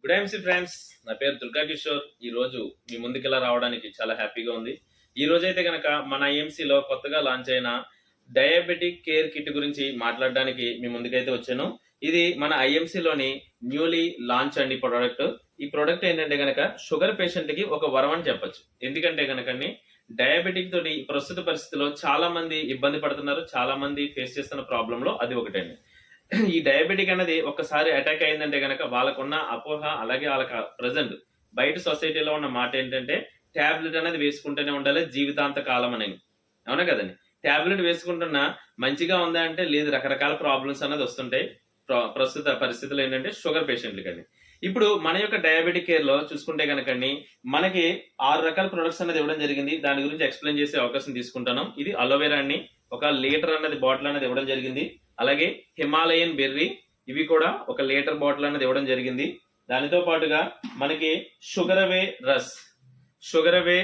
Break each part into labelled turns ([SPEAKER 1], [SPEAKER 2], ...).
[SPEAKER 1] Good IMC friends, నా పేరు దుర్గా కిషోర్. ఈ రోజు మీ ముందుకెలా రావడానికి చాలా హ్యాపీగా ఉంది. ఈ రోజు అయితే కనుక మన ఐఎంసీలో కొత్తగా లాంచ్ అయిన డయాబెటిక్ కేర్ కిట్ గురించి మాట్లాడడానికి మీ ముందుకైతే వచ్చాను. ఇది మన ఐఎంసీలోని న్యూలీ లాంచ్ అండి ప్రోడక్ట్. ఈ ప్రోడక్ట్ ఏంటంటే కనుక షుగర్ పేషెంట్ కి ఒక వరం అని చెప్పొచ్చు. ఎందుకంటే కనుక డయాబెటిక్ తోటి ప్రస్తుత పరిస్థితిలో చాలా మంది ఇబ్బంది పడుతున్నారు, చాలా మంది ఫేస్ చేస్తున్న ప్రాబ్లం లో అది ఒకటండి. ఈ డయాబెటిక్ అనేది ఒక్కసారి అటాక్ అయిందంటే గనక వాళ్ళకున్న అపోహ, అలాగే వాళ్ళకి ప్రజెంట్ బయట సొసైటీలో ఉన్న మాట ఏంటంటే టాబ్లెట్ అనేది వేసుకుంటూనే ఉండాలి జీవితాంత కాలం అని. అవునా కదండి? టాబ్లెట్ వేసుకుంటున్నా మంచిగా ఉందా అంటే లేదు, రకరకాల ప్రాబ్లమ్స్ అనేది వస్తుంటాయి ప్రస్తుత పరిస్థితులు ఏంటంటే షుగర్ పేషెంట్లకి అని. ఇప్పుడు మన యొక్క డయాబెటిక్ కేర్ లో చూసుకుంటే కనుకండి మనకి 6 రకాల ప్రొడక్ట్స్ అనేది ఇవ్వడం జరిగింది. దాని గురించి ఎక్స్ప్లెయిన్ చేసే అవకాశం తీసుకుంటాను. ఇది అలోవెరా అండి, 1 లీటర్ అనేది బాటిల్ అనేది ఇవ్వడం జరిగింది. అలాగే హిమాలయన్ బెర్రీ, ఇవి కూడా 1 లీటర్ బాటిల్ అనేది ఇవ్వడం జరిగింది. దానితో పాటుగా మనకి షుగర్ అవే రస్, షుగర్ అవే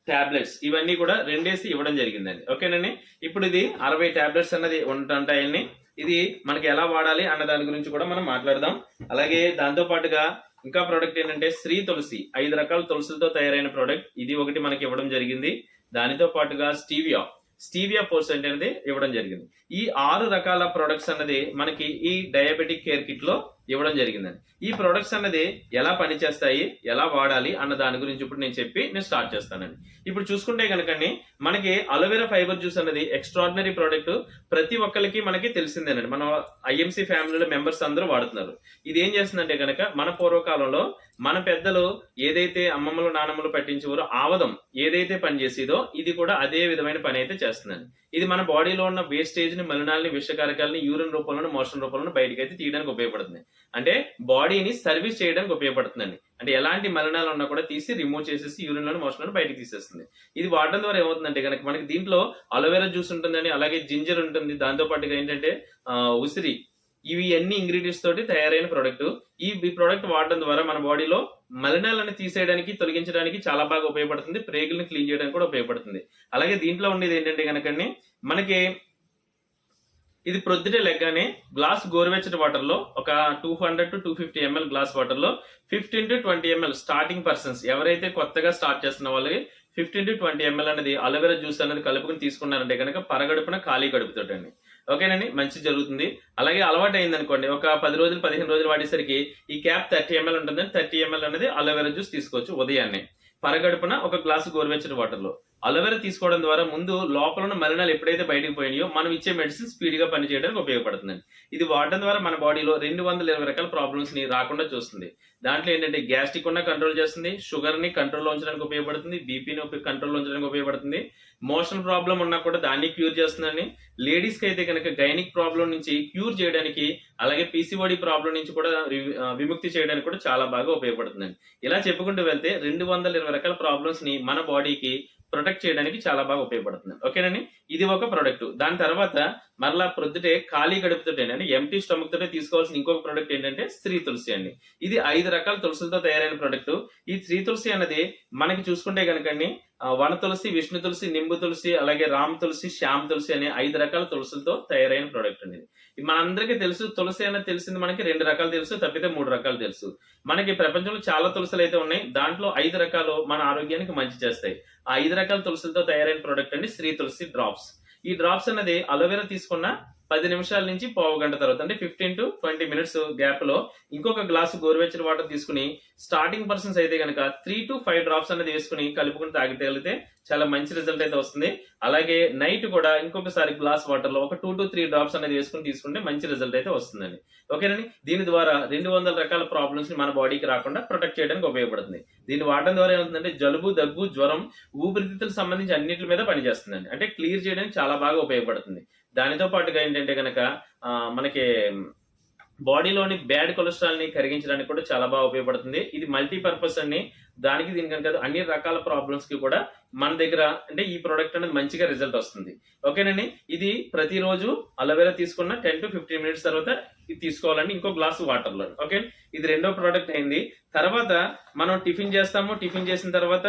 [SPEAKER 1] టాబ్లెట్స్, ఇవన్నీ కూడా 2 ఇవ్వడం జరిగిందండి. ఓకేనండి. ఇప్పుడు ఇది 60 టాబ్లెట్స్ అన్నది ఉంటాయండి. ఇది మనకి ఎలా వాడాలి అన్న దాని గురించి కూడా మనం మాట్లాడదాం. అలాగే దాంతో పాటుగా ఇంకా ప్రోడక్ట్ ఏంటంటే శ్రీ తులసి, 5 రకాల తులసులతో తయారైన ప్రోడక్ట్, ఇది ఒకటి మనకి ఇవ్వడం జరిగింది. దానితో పాటుగా స్టీవియా 4% అనేది ఇవ్వడం జరిగింది. ఈ 6 రకాల ప్రొడక్ట్స్ అన్నది మనకి ఈ డయాబెటిక్ కేర్ కిట్ లో ఇవ్వడం జరిగిందండి. ఈ ప్రొడక్ట్స్ అన్నది ఎలా పనిచేస్తాయి, ఎలా వాడాలి అన్న దాని గురించి ఇప్పుడు నేను స్టార్ట్ చేస్తానండి. ఇప్పుడు చూసుకుంటే కనుకండి మనకి అలోవెరా ఫైబర్ జ్యూస్ అనేది ఎక్స్ట్రాడినరీ ప్రోడక్ట్. ప్రతి ఒక్కరికి మనకి తెలిసిందేనండి. మన ఐఎంసీ ఫ్యామిలీలో మెంబర్స్ అందరూ వాడుతున్నారు. ఇది ఏం చేస్తుందంటే కనుక మన పూర్వకాలంలో మన పెద్దలు ఏదైతే అమ్మమ్మలు నానమ్మలు పట్టించేవారో ఆవదం ఏదైతే పనిచేసేదో ఇది కూడా అదే విధమైన పని అయితే చేస్తుందండి. ఇది మన బాడీలో ఉన్న వేస్టేజ్ ని, మలినాలని, విషకారకాలని యూరిన్ రూపంలో, మోషన్ రూపంలో బయటకి అయితే తీయడానికి ఉపయోగపడుతుంది. అంటే బాడీని సర్వీస్ చేయడానికి ఉపయోగపడుతుందండి. అంటే ఎలాంటి మలినాలు ఉన్నా కూడా తీసి రిమూవ్ చేసేసి యూరిన్ లోని, మోషన్ లోని బయటకి తీసేస్తుంది. ఇది వాడడం ద్వారా ఏమవుతుందంటే కనుక మనకి దీంట్లో అలోవెరా జ్యూస్ ఉంటుందండి, అలాగే జింజర్ ఉంటుంది. దాంతో పాటుగా ఏంటంటే ఉసిరి, ఇవి అన్ని ఇంగ్రీడియంట్స్ తోటి తయారైన ప్రోడక్ట్. ఈ ప్రోడక్ట్ వాడడం ద్వారా మన బాడీలో మలినాలను తీసేయడానికి, తొలగించడానికి చాలా బాగా ఉపయోగపడుతుంది. ప్రేగులను క్లీన్ చేయడానికి కూడా ఉపయోగపడుతుంది. అలాగే దీంట్లో ఉండేది ఏంటంటే కనుకండి మనకి ఇది ప్రొద్దుటే లెగ్గానే గ్లాస్ గోరువెచ్చటి వాటర్ లో ఒక 200 to 250 ml గ్లాస్ వాటర్ లో 15 to 20 ml స్టార్టింగ్ పర్సన్స్ ఎవరైతే కొత్తగా స్టార్ట్ చేస్తున్న వాళ్ళకి 15 to 20 ml అనేది అలోవెరా జ్యూస్ అనేది కలుపుకుని తీసుకున్నారంటే కనుక పరగడుపున ఖాళీ గడుపుతోటండి. ఓకేనండి, మంచి జరుగుతుంది. అలాగే అలవాటు అయింది అనుకోండి, ఒక 10 రోజులు 15 రోజులు వాడేసరికి ఈ క్యాప్ 30 ml ఉంటుందని 30 ml అనేది అలోవెరా జ్యూస్ తీసుకోవచ్చు ఉదయాన్నే పరగడుపున ఒక గ్లాసు గోరువెచ్చని వాటర్ లో. అలోవెరా తీసుకోవడం ద్వారా ముందు లోపల ఉన్న మలినాలు ఎప్పుడైతే బయటకు పోయినాయో మనం ఇచ్చే మెడిసిన్ స్పీడ్ గా పనిచేయడానికి ఉపయోగపడుతుందండి. ఇది వాడడం ద్వారా మన బాడీలో 220 రకాల ప్రాబ్లమ్స్ ని రాకుండా చూస్తుంది. దాంట్లో ఏంటంటే గ్యాస్ట్రిక్ ఉన్న కంట్రోల్ చేస్తుంది, షుగర్ ని కంట్రోల్లో ఉంచడానికి ఉపయోగపడుతుంది, బీపీని కంట్రోల్లో ఉంచడానికి ఉపయోగపడుతుంది, మోషన్ ప్రాబ్లం ఉన్నా కూడా దాన్ని క్యూర్ చేస్తుందండి. లేడీస్ కి అయితే కనుక గైనిక్ ప్రాబ్లం నుంచి క్యూర్ చేయడానికి, అలాగే పీసీఓడి ప్రాబ్లం నుంచి కూడా విముక్తి చేయడానికి కూడా చాలా బాగా ఉపయోగపడుతుందండి. ఇలా చెప్పుకుంటూ వెళ్తే 220 రకాల ప్రాబ్లమ్స్ ని మన బాడీకి ప్రొటెక్ట్ చేయడానికి చాలా బాగా ఉపయోగపడుతుంది. ఓకేనండి, ఇది ఒక ప్రొడక్ట్. దాని తర్వాత మరలా ప్రొద్దుటే ఖాళీ గడుపుతుంటే అంటే ఎంటీ స్టమక్ తోటే తీసుకోవాల్సిన ఇంకొక ప్రొడక్ట్ ఏంటంటే శ్రీ తులసి అండి. ఇది 5 రకాల తులసులతో తయారైన ప్రొడక్ట్. ఈ శ్రీ తులసి అనేది మనకి చూసుకుంటే కనుకండి వన తులసి, విష్ణు తులసి, నింబు తులసి, అలాగే రామ్ తులసి, శ్యామ్ తులసి అనే 5 రకాల తులసులతో తయారైన ప్రొడక్ట్ అండి. మనందరికీ తెలుసు తులసి అనేది తెలిసింది మనకి 2 రకాలు తెలుసు, తప్పితే 3 రకాలు తెలుసు. మనకి ప్రపంచంలో చాలా తులసులు అయితే ఉన్నాయి. దాంట్లో 5 రకాలు మన ఆరోగ్యానికి మంచి చేస్తాయి. ఆ 5 రకాల తులసులతో తయారైన ప్రొడక్ట్ అండి శ్రీ తులసి డ్రాప్స్. ఈ డ్రాప్స్ అనేది అలోవెరా తీసుకున్న 10 నిమిషాల నుంచి పావు గంట తర్వాత అంటే 15 to 20 minutes గ్యాప్ లో ఇంకొక గ్లాసు గోరువెచ్చని వాటర్ తీసుకుని స్టార్టింగ్ పర్సన్స్ అయితే కనుక 3 to 5 డ్రాప్స్ అనేది వేసుకుని కలుపుకుని తాగితే చాలా మంచి రిజల్ట్ అయితే వస్తుంది. అలాగే నైట్ కూడా ఇంకొకసారి గ్లాస్ వాటర్ లో ఒక 2 to 3 డ్రాప్స్ అనేది వేసుకుని తీసుకుంటే మంచి రిజల్ట్ అయితే వస్తుందండి. ఓకేనండి, దీని ద్వారా 200 రకాల ప్రాబ్లమ్స్ ని మన బాడీకి రాకుండా ప్రొటెక్ట్ చేయడానికి ఉపయోగపడుతుంది. దీన్ని వాడడం ద్వారా ఏమవుతుందంటే జలుబు, దగ్గు, జ్వరం, ఊపిరితిత్తులకు సంబంధించి అన్నిటి మీద పనిచేస్తుందండి. అంటే క్లియర్ చేయడానికి చాలా బాగా ఉపయోగపడుతుంది. దానితో పాటుగా ఏంటంటే కనుక మనకి బాడీలోని బ్యాడ్ కొలెస్ట్రాల్ ని కరిగించడానికి కూడా చాలా బాగా ఉపయోగపడుతుంది. ఇది మల్టీపర్పస్ అండి. దానికి దీనికి కనుక అన్ని రకాల ప్రాబ్లమ్స్ కి కూడా మన దగ్గర అంటే ఈ ప్రోడక్ట్ అనేది మంచిగా రిజల్ట్ వస్తుంది. ఓకేనండి, ఇది ప్రతిరోజు అలోవెరా తీసుకున్న 10 to 15 minutes తర్వాత ఇది తీసుకోవాలండి ఇంకో గ్లాసు వాటర్ లో. ఓకే, ఇది 2వ ప్రోడక్ట్ అయింది. తర్వాత మనం టిఫిన్ చేస్తాము. టిఫిన్ చేసిన తర్వాత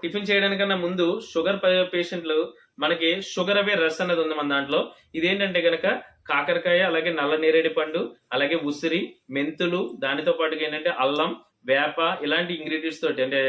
[SPEAKER 1] టిఫిన్ చేయడానికన్నా ముందు షుగర్ పేషెంట్లు మనకి షుగర్ అవే రస్ అనేది ఉంది మన దాంట్లో. ఇదేంటంటే కనుక కాకరకాయ, అలాగే నల్ల నేరేడు పండు, అలాగే ఉసిరి, మెంతులు, దానితో పాటుగా ఏంటంటే అల్లం, వేప ఇలాంటి ఇంగ్రీడియంట్స్ తోటి అంటే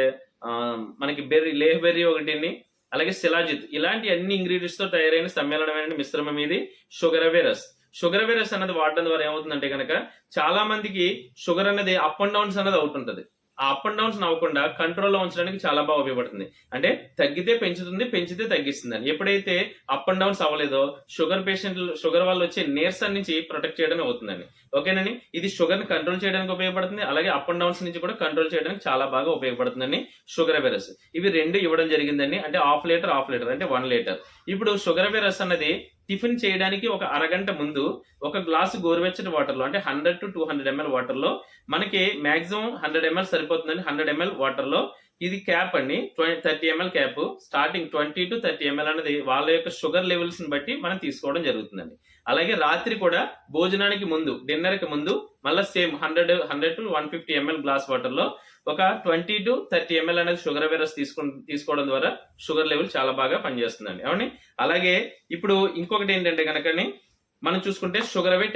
[SPEAKER 1] మనకి లేహ్ బెర్రీ ఒకటిని, అలాగే శిలాజిత్ ఇలాంటి అన్ని ఇంగ్రీడియంట్స్ తో తయారైన సమ్మేళనమైన మిశ్రమం ఇది షుగర్ అవే రస్. షుగర్ అవే రస్ అనేది వాడడం ద్వారా ఏమవుతుందంటే కనుక చాలా మందికి షుగర్ అనేది అప్ అండ్ డౌన్స్ అనేది అవుతుంటది. ఆ అప్ అండ్ డౌన్స్ అవ్వకుండా కంట్రోల్లో ఉంచడానికి చాలా బాగా ఉపయోగపడుతుంది. అంటే తగ్గితే పెంచుతుంది, పెంచితే తగ్గిస్తుంది అని. ఎప్పుడైతే అప్ అండ్ డౌన్స్ అవ్వలేదో షుగర్ వల్ల వచ్చే నీరసం నుంచి ప్రొటెక్ట్ చేయడం అవుతుందండి. ఓకేనండి, ఇది షుగర్ ని కంట్రోల్ చేయడానికి ఉపయోగపడుతుంది, అలాగే అప్ అండ్ డౌన్స్ నుంచి కూడా కంట్రోల్ చేయడానికి చాలా బాగా ఉపయోగపడుతుందండి షుగర్ అవే రస్. ఇవి రెండు ఇవ్వడం జరిగిందండి. అంటే హాఫ్ లీటర్ అంటే 1 లీటర్. ఇప్పుడు షుగర్ అవే రస్ అన్నది టిఫిన్ చేయడానికి ఒక అరగంట ముందు ఒక గ్లాసు గోరువెచ్చటి వాటర్ లో అంటే 100 to 200 ml వాటర్ లో మనకి మాక్సిమం 100 ml సరిపోతుందండి. 100 ml వాటర్ లో ఇది క్యాప్ అండి 30 ml cap starting 20 to 30 ml అనేది వాళ్ళ యొక్క షుగర్ లెవెల్స్ ని బట్టి మనం తీసుకోవడం జరుగుతుందండి. అలాగే రాత్రి కూడా భోజనానికి ముందు డిన్నర్ కి ముందు మళ్ళీ same 100 to 150 ml glass water లో ఒక 20 to 30 ml అనేది షుగర్ అవే రస్ తీసుకోవడం ద్వారా షుగర్ లెవెల్ చాలా బాగా పనిచేస్తుందండి. అవునండి, అలాగే ఇప్పుడు ఇంకొకటి ఏంటంటే కనుకని మనం చూసుకుంటే షుగర్ అవే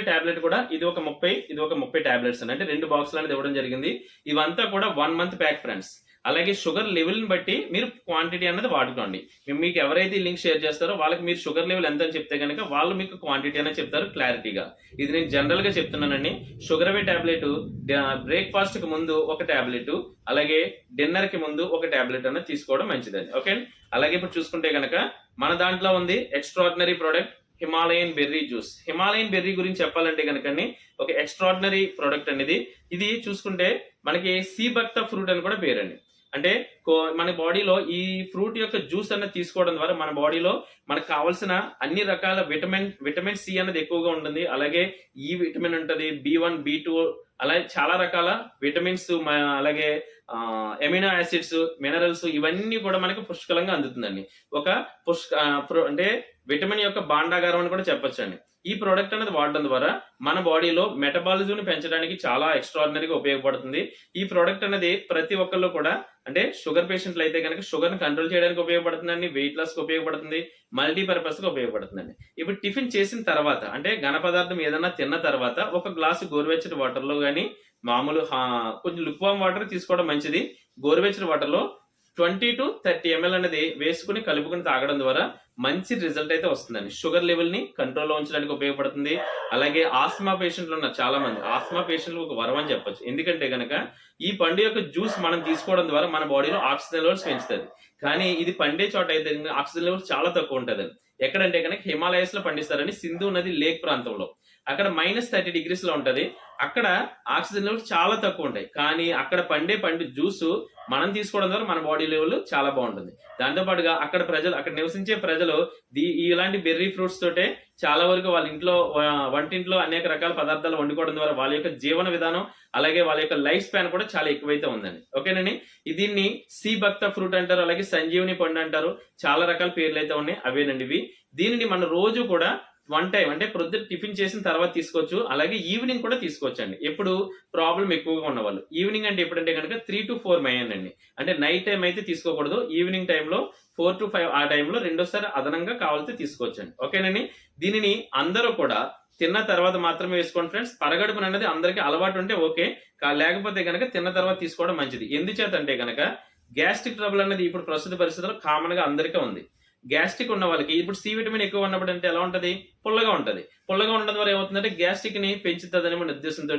[SPEAKER 1] టాబ్లెట్ కూడా ఇది ఒక 30 టాబ్లెట్స్ అంటే 2 బాక్సులు అనేది ఇవ్వడం జరిగింది. ఇవంతా కూడా 1 month ప్యాక్ ఫ్రెండ్స్. అలాగే షుగర్ లెవెల్ ని బట్టి మీరు క్వాంటిటీ అనేది వాడుకోండి. మీకు ఎవరైతే లింక్ షేర్ చేస్తారో వాళ్ళకి మీరు షుగర్ లెవెల్ ఎంత అని చెప్తే కనుక వాళ్ళు మీకు క్వాంటిటీ అనేది చెప్తారు క్లారిటీగా. ఇది నేను జనరల్ గా చెప్తున్నానండి. షుగర్ అవే టాబ్లెట్ బ్రేక్ఫాస్ట్ కి ముందు ఒక టాబ్లెట్, అలాగే డిన్నర్ కి ముందు ఒక టాబ్లెట్ అనేది తీసుకోవడం మంచిదండి. ఓకే, అలాగే ఇప్పుడు చూసుకుంటే కనుక మన దాంట్లో ఉంది extraordinary product Himalayan berry juice. Himalayan berry గురించి చెప్పాలంటే కనుక ఒక ఎక్స్ట్రాడినరీ ప్రోడక్ట్ అనేది. ఇది చూసుకుంటే మనకి సీబక్తా ఫ్రూట్ అని కూడా పేరండి. అంటే మన బాడీలో ఈ ఫ్రూట్ యొక్క జ్యూస్ అన్నది తీసుకోవడం ద్వారా మన బాడీలో మనకు కావాల్సిన అన్ని రకాల విటమిన్ సి అనేది ఎక్కువగా ఉంటుంది. అలాగే ఈ విటమిన్ ఉంటుంది, B1 B2 అలాగే చాలా రకాల విటమిన్స్, అలాగే ఎమినో యాసిడ్స్, మినరల్స్ ఇవన్నీ కూడా మనకు పుష్కలంగా అందుతుందండి. ఒక అంటే విటమిన్ యొక్క భాండాగారం అని కూడా చెప్పొచ్చు అండి. ఈ ప్రోడక్ట్ అనేది వాడడం ద్వారా మన బాడీలో మెటబాలిజం పెంచడానికి చాలా ఎక్స్ట్రాడినరీగా ఉపయోగపడుతుంది. ఈ ప్రోడక్ట్ అనేది ప్రతి ఒక్కళ్ళు కూడా అంటే షుగర్ పేషెంట్లు అయితే కనుక షుగర్ ని కంట్రోల్ చేయడానికి ఉపయోగపడుతుందండి, వెయిట్ లాస్ కి ఉపయోగపడుతుంది, మల్టీపర్పస్ గా ఉపయోగపడుతుందండి. ఇప్పుడు టిఫిన్ చేసిన తర్వాత అంటే ఘన పదార్థం ఏదైనా తిన్న తర్వాత ఒక గ్లాసు గోరువెచ్చటి వాటర్ లో గానీ మామూలు కొంచెం లుక్వామ్ వాటర్ తీసుకోవడం మంచిది. గోరువెచ్చటి వాటర్ లో 20 to 30 ml అనేది వేసుకుని కలుపుకుని తాగడం ద్వారా మంచి రిజల్ట్ అయితే వస్తుందండి. షుగర్ లెవెల్ ని కంట్రోల్లో ఉంచడానికి ఉపయోగపడుతుంది. అలాగే ఆస్మా పేషెంట్లు ఉన్న చాలా మంది ఆస్మా పేషెంట్లు ఒక వరం అని చెప్పొచ్చు. ఎందుకంటే గనక ఈ పండు యొక్క జ్యూస్ మనం తీసుకోవడం ద్వారా మన బాడీలో ఆక్సిజన్ లెవెల్స్ పెంచుతుంది. కానీ ఇది పండే చోట అయితే ఆక్సిజన్ లెవెల్స్ చాలా తక్కువ ఉంటుంది. ఎక్కడంటే కనుక హిమాలయస్ లో పండిస్తారని సింధు నది లేక్ ప్రాంతంలో. అక్కడ -30 degrees లో ఉంటది. అక్కడ ఆక్సిజన్ లెవెల్స్ చాలా తక్కువ ఉంటాయి. కానీ అక్కడ పండు జ్యూస్ మనం తీసుకోవడం ద్వారా మన బాడీ లెవెల్ చాలా బాగుంటుంది. దాంతో పాటుగా అక్కడ నివసించే ప్రజలు ఇలాంటి బెర్రీ ఫ్రూట్స్ తోటే చాలా వరకు వాళ్ళ ఇంట్లో వంటింట్లో అనేక రకాల పదార్థాలు వండుకోవడం ద్వారా వాళ్ళ యొక్క జీవన విధానం అలాగే వాళ్ళ యొక్క లైఫ్ స్పాన్ కూడా చాలా ఎక్కువైతే ఉందండి. ఓకేనండి, దీన్ని సి భక్త ఫ్రూట్ అంటారు, అలాగే సంజీవని పండు అంటారు, చాలా రకాల పేర్లు అయితే ఉన్నాయి. అవేనండి ఇవి. దీనిని మన రోజు కూడా 1 time అంటే ప్రొద్దున టిఫిన్ చేసిన తర్వాత తీసుకోవచ్చు, అలాగే ఈవినింగ్ కూడా తీసుకోవచ్చు అండి. ఎప్పుడు ప్రాబ్లం ఎక్కువగా ఉన్నవాళ్ళు. ఈవినింగ్ అంటే ఎప్పుడంటే కనుక 3 to 4 మధ్యాహ్నం అండి. అంటే నైట్ టైం అయితే తీసుకోకూడదు. ఈవినింగ్ టైంలో 4 to 5 ఆ టైంలో రెండోసారి అదనంగా కావాలితే తీసుకోవచ్చు అండి. ఓకేనండి, దీనిని అందరూ కూడా తిన్న తర్వాత మాత్రమే వేసుకోండి ఫ్రెండ్స్. పరగడుపున అనేది అందరికీ అలవాటు ఉంటే ఓకే, లేకపోతే కనుక తిన్న తర్వాత తీసుకోవడం మంచిది. ఎందుచేత అంటే కనుక గ్యాస్ట్రిక్ ట్రబుల్ అనేది ఇప్పుడు ప్రస్తుత పరిస్థితుల్లో కామన్ గా అందరికీ ఉంది. గ్యాస్ట్రిక్ ఉన్న వాళ్ళకి ఇప్పుడు సి విటమిన్ ఎక్కువ ఉన్నప్పుడు అంటే ఎలా ఉంటది, పుల్లగా ఉంటది. పుల్లగా ఉండడం ద్వారా ఏమవుతుందంటే గ్యాస్ట్రిక్ ని పెంచుతుంది అనే ఉద్దేశంతో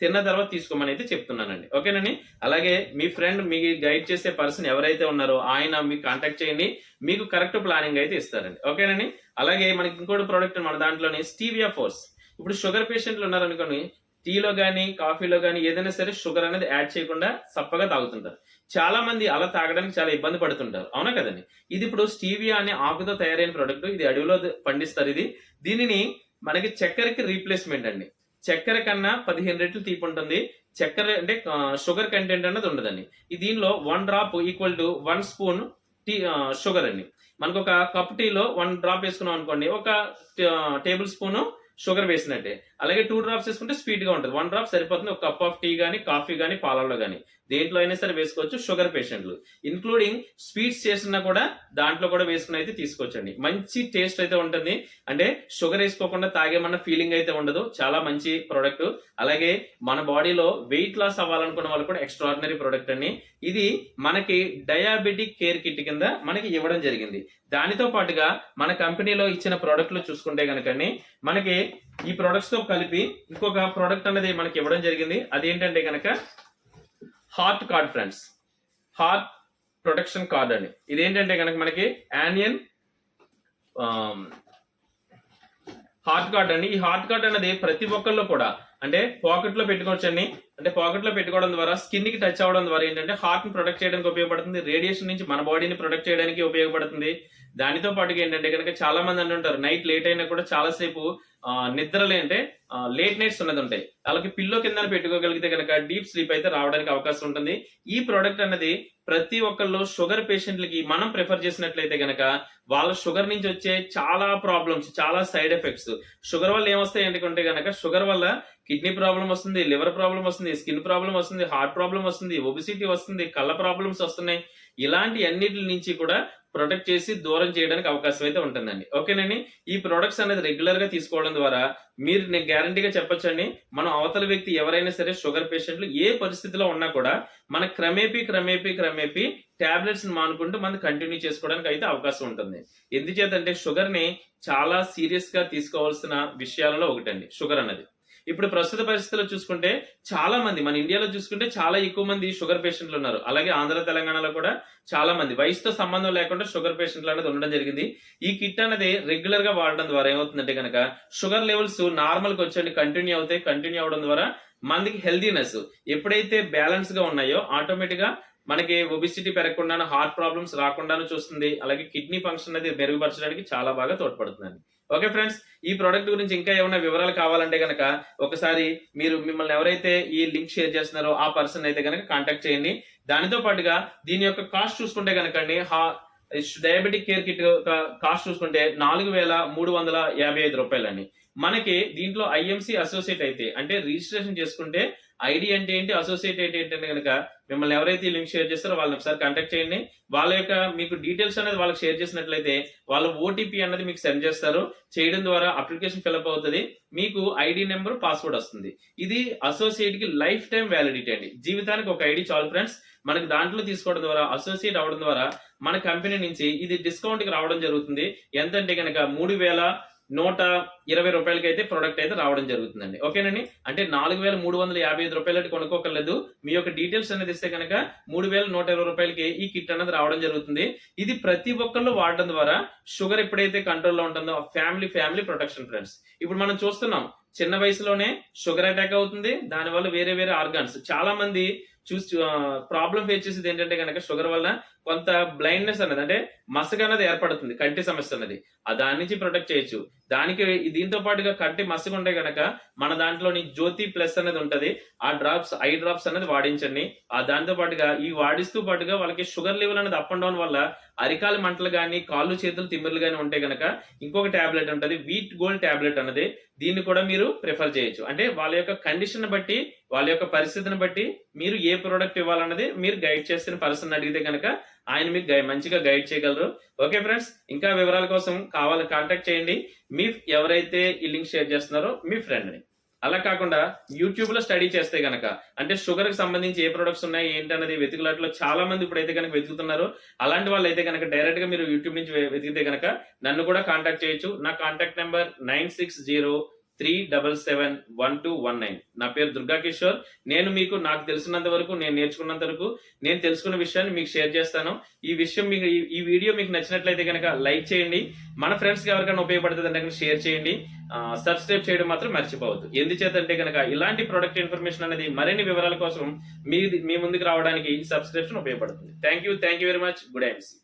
[SPEAKER 1] తిన్న తర్వాత తీసుకోమని అయితే చెప్తున్నానండి. ఓకేనండి, అలాగే మీ ఫ్రెండ్ మీకు గైడ్ చేసే పర్సన్ ఎవరైతే ఉన్నారో ఆయన మీకు కాంటాక్ట్ చేయండి, మీకు కరెక్ట్ ప్లానింగ్ అయితే ఇస్తారండి. ఓకేనండి, అలాగే మనకి ఇంకోటి ప్రోడక్ట్ మన దాంట్లోనే స్టీవియా ఫోర్స్. ఇప్పుడు షుగర్ పేషెంట్లు ఉన్నారనుకోని టీలో గానీ కాఫీలో గానీ ఏదైనా సరే షుగర్ అనేది యాడ్ చేయకుండా సప్పగా తాగుతుంటారు. చాలా మంది అలా తాగడానికి చాలా ఇబ్బంది పడుతుంటారు, అవునా కదండి. ఇది ఇప్పుడు స్టీవియా అనే ఆకుతో తయారైన ప్రోడక్ట్. ఇది అడవిలో పండిస్తారు. దీనిని మనకి చక్కెరకి రీప్లేస్మెంట్ అండి. చక్కెర కన్నా 15 రెట్లు తీపి ఉంటుంది. చక్కెర అంటే షుగర్ కంటెంట్ అనేది ఉండదండి. దీనిలో 1 drop equal to 1 spoon tea sugar అండి. మనకు ఒక కప్ టీలో 1 drop వేసుకున్నాం అనుకోండి, ఒక టేబుల్ స్పూన్ షుగర్ వేసినట్టే. అలాగే 2 డ్రాప్స్ వేసుకుంటే స్వీట్ గా ఉంటుంది. 1 డ్రాప్ సరిపోతుంది. ఒక కప్ ఆఫ్ టీ గానీ, కాఫీ గానీ, పాలల్లో గానీ దేంట్లో అయినా సరే వేసుకోవచ్చు. షుగర్ పేషెంట్లు ఇన్క్లూడింగ్ స్వీట్స్ చేసినా కూడా దాంట్లో కూడా వేసుకుని అయితే తీసుకోవచ్చండి. మంచి టేస్ట్ అయితే ఉంటుంది. అంటే షుగర్ వేసుకోకుండా తాగేమన్న ఫీలింగ్ అయితే ఉండదు. చాలా మంచి ప్రోడక్ట్. అలాగే మన బాడీలో వెయిట్ లాస్ అవ్వాలనుకున్న వాళ్ళు కూడా ఎక్స్ట్రాడినరీ ప్రోడక్ట్ అండి. ఇది మనకి డయాబెటిక్ కేర్ కిట్ కింద మనకి ఇవ్వడం జరిగింది. దానితో పాటుగా మన కంపెనీలో ఇచ్చిన ప్రోడక్ట్లు చూసుకుంటే కనుకండి మనకి ఈ ప్రొడక్ట్స్ తో కలిపి ఇంకొక ప్రోడక్ట్ అనేది మనకి ఇవ్వడం జరిగింది. అదేంటంటే కనుక heart card friends, heart protection card అండి. ఇదేంటంటే కనుక మనకి యాన్యుయల్ హార్ట్ కార్డ్ అండి. ఈ హార్ట్ కార్డ్ అనేది ప్రతి ఒక్కళ్ళు కూడా అంటే పాకెట్ లో పెట్టుకోవచ్చండి. అంటే పాకెట్ లో పెట్టుకోవడం ద్వారా స్కిన్ కి టచ్ అవ్వడం ద్వారా ఏంటంటే హార్ట్ ని ప్రొటెక్ట్ చేయడానికి ఉపయోగపడుతుంది. రేడియేషన్ నుంచి మన బాడీని ప్రొటెక్ట్ చేయడానికి ఉపయోగపడుతుంది. దానితో పాటుగా ఏంటంటే కనుక చాలా మంది అంటుంటారు నైట్ లేట్ అయినా కూడా చాలా సేపు నిద్రలే అంటే లేట్ నైట్స్ ఉన్నది ఉంటాయి. వాళ్ళకి పిల్లో కింద పెట్టుకోగలిగితే కనుక డీప్ స్లీప్ అయితే రావడానికి అవకాశం ఉంటుంది. ఈ ప్రోడక్ట్ అన్నది ప్రతి ఒక్కళ్ళు షుగర్ పేషెంట్లకి మనం ప్రిఫర్ చేసినట్లయితే కనుక వాళ్ళ షుగర్ నుంచి వచ్చే చాలా ప్రాబ్లమ్స్, చాలా సైడ్ ఎఫెక్ట్స్, షుగర్ వల్ల ఏమొస్తాయి అంటే కనుక షుగర్ వల్ల కిడ్నీ ప్రాబ్లం వస్తుంది, లివర్ ప్రాబ్లం వస్తుంది, స్కిన్ ప్రాబ్లం వస్తుంది, హార్ట్ ప్రాబ్లం వస్తుంది, ఒబిసిటీ వస్తుంది, కళ్ళ ప్రాబ్లమ్స్ వస్తున్నాయి. ఇలాంటి అన్నిటి నుంచి కూడా ప్రొటెక్ట్ చేసి దూరం చేయడానికి అవకాశం అయితే ఉంటుందండి. ఓకేనండి. ఈ ప్రొడక్ట్స్ అనేది రెగ్యులర్ గా తీసుకోవడం ద్వారా మీరు నేను గ్యారంటీగా చెప్పొచ్చండి, మనం అవతల వ్యక్తి ఎవరైనా సరే షుగర్ పేషెంట్లు ఏ పరిస్థితిలో ఉన్నా కూడా మన క్రమేపీ టాబ్లెట్స్ మానుకుంటూ మనం కంటిన్యూ చేసుకోవడానికి అయితే అవకాశం ఉంటుంది. ఎందుచేతంటే షుగర్ ని చాలా సీరియస్ గా తీసుకోవాల్సిన విషయాలలో ఒకటండి షుగర్ అన్నది. ఇప్పుడు ప్రస్తుత పరిస్థితుల్లో చూసుకుంటే చాలా మంది మన ఇండియాలో చూసుకుంటే చాలా ఎక్కువ మంది షుగర్ పేషెంట్లు ఉన్నారు. అలాగే ఆంధ్ర తెలంగాణలో కూడా చాలా మంది వయసుతో సంబంధం లేకుండా షుగర్ పేషెంట్లు అనేది ఉండడం జరిగింది. ఈ కిట్ అనేది రెగ్యులర్ గా వాడడం ద్వారా ఏమవుతుందంటే కనుక షుగర్ లెవెల్స్ నార్మల్ కి వచ్చి కంటిన్యూ అవుతాయి. కంటిన్యూ అవడం ద్వారా మనకి హెల్దీనెస్ ఎప్పుడైతే బ్యాలెన్స్ గా ఉన్నాయో ఆటోమేటిక్ గా మనకి ఒబిసిటీ పెరగకుండా హార్ట్ ప్రాబ్లమ్స్ రాకుండాను చూస్తుంది. అలాగే కిడ్నీ ఫంక్షన్ అనేది మెరుగుపరచడానికి చాలా బాగా తోడ్పడుతుందండి. ఓకే ఫ్రెండ్స్, ఈ ప్రోడక్ట్ గురించి ఇంకా ఏమైనా వివరాలు కావాలంటే కనుక ఒకసారి మిమ్మల్ని ఎవరైతే ఈ లింక్ షేర్ చేస్తున్నారో ఆ పర్సన్ అయితే కనుక కాంటాక్ట్ చేయండి. దానితో పాటుగా దీని యొక్క కాస్ట్ చూసుకుంటే కనుకండి డయాబెటిక్ కేర్ కిట్ కాస్ట్ చూసుకుంటే 4,355 రూపాయలండి. మనకి దీంట్లో ఐఎంసీ అసోసియేట్ అయితే అంటే రిజిస్ట్రేషన్ చేసుకుంటే ఐడి అంటే ఏంటి, అసోసియేట్ ఏంటంటే కనుక మిమ్మల్ని ఎవరైతే లింక్ షేర్ చేస్తారో వాళ్ళని ఒకసారి కాంటాక్ట్ చేయండి. వాళ్ళ యొక్క మీకు డీటెయిల్స్ అనేది వాళ్ళకి షేర్ చేసినట్లయితే వాళ్ళు ఓటీపీ అన్నది మీకు సెండ్ చేస్తారు. చేయడం ద్వారా అప్లికేషన్ ఫిల్అప్ అవుతుంది. మీకు ఐడి నెంబర్, పాస్వర్డ్ వస్తుంది. ఇది అసోసియేట్ కి లైఫ్ టైం వ్యాలిడిటీ అండి. జీవితానికి ఒక ఐడి చాలు ఫ్రెండ్స్. మనకి దాంట్లో తీసుకోవడం ద్వారా అసోసియేట్ అవడం ద్వారా మన కంపెనీ నుంచి ఇది డిస్కౌంట్ కి రావడం జరుగుతుంది. ఎంతంటే కనుక 3,120 రూపాయలకి అయితే ప్రొడక్ట్ అయితే రావడం జరుగుతుందండి. ఓకేనండి. అంటే 4,355 రూపాయలకి కొనుక్కోకర్లేదు. మీ యొక్క డీటెయిల్స్ అనేది ఇస్తే కనుక 3,120 రూపాయలకి ఈ కిట్ అనేది రావడం జరుగుతుంది. ఇది ప్రతి ఒక్కళ్ళు వాడడం ద్వారా షుగర్ ఎప్పుడైతే కంట్రోల్లో ఉంటుందో ఫ్యామిలీ ప్రొటెక్షన్ ఫ్రెండ్స్. ఇప్పుడు మనం చూస్తున్నాం చిన్న వయసులోనే షుగర్ అటాక్ అవుతుంది. దానివల్ల వేరే ఆర్గాన్స్ చాలా మంది ప్రాబ్లం ఫేస్ చేసేది ఏంటంటే కనుక షుగర్ వల్ల కొంత బ్లైండ్నెస్ అన్నది అంటే మసక అనేది ఏర్పడుతుంది. కంటి సమస్య అన్నది దాని నుంచి ప్రొటెక్ట్ చేయొచ్చు. దానికి దీంతో పాటుగా కంటి మసక ఉంటే కనుక మన దాంట్లోని జ్యోతి ప్లస్ అనేది ఉంటది. ఆ ఐ డ్రాప్స్ అనేది వాడించండి. దాంతో పాటుగా ఈ వాడిస్తూ పాటుగా వాళ్ళకి షుగర్ లెవెల్ అనేది అప్ అండ్ డౌన్ వల్ల అరికాల మంటలు గానీ, కాళ్ళు చేతులు తిమ్మిర్లు గానీ ఉంటే గనక ఇంకొక టాబ్లెట్ ఉంటది, వీట్ గోల్డ్ టాబ్లెట్ అన్నది. దీన్ని కూడా మీరు ప్రిఫర్ చేయొచ్చు. అంటే వాళ్ళ యొక్క కండిషన్ బట్టి, వాళ్ళ యొక్క పరిస్థితిని బట్టి మీరు ఏ ప్రోడక్ట్ ఇవ్వాలన్నది మీరు గైడ్ చేసిన పర్సన్ అడిగితే కనుక ఆయన మీకు మంచిగా గైడ్ చేయగలరు. ఓకే ఫ్రెండ్స్, ఇంకా వివరాల కోసం కాంటాక్ట్ చేయండి. మీ ఎవరైతే ఈ లింక్ షేర్ చేస్తున్నారో మీ ఫ్రెండ్ ని. అలా కాకుండా యూట్యూబ్ లో స్టడీ చేస్తే గనక అంటే షుగర్ కి సంబంధించి ఏ ప్రొడక్ట్స్ ఉన్నాయి ఏంటన్నది వెతుకులాట్లో చాలా మంది ఇప్పుడైతే కనుక వెతుకుతున్నారు. అలాంటి వాళ్ళు అయితే కనుక డైరెక్ట్ గా మీరు యూట్యూబ్ నుంచి వెతికితే కనుక నన్ను కూడా కాంటాక్ట్ చేయొచ్చు. నా కాంటాక్ట్ నెంబర్ 9603771219. నా పేరు దుర్గా కిషోర్. నేను మీకు నాకు తెలిసినంత వరకు, నేను నేర్చుకున్నంత వరకు, నేను తెలుసుకున్న విషయాన్ని మీకు షేర్ చేస్తాను. ఈ విషయం మీకు ఈ వీడియో మీకు నచ్చినట్లయితే కనుక లైక్ చేయండి. మన ఫ్రెండ్స్ కి ఎవరికైనా ఉపయోగపడుతుంది అంటే షేర్ చేయండి. సబ్స్క్రైబ్ చేయడం మాత్రం మర్చిపోవద్దు. ఎందుచేతంటే కనుక ఇలాంటి ప్రొడక్ట్ ఇన్ఫర్మేషన్ అనేది మరిన్ని వివరాల కోసం మీ ముందుకు రావడానికి సబ్స్క్రిప్షన్ ఉపయోగపడుతుంది. Thank you very much. Good IMC.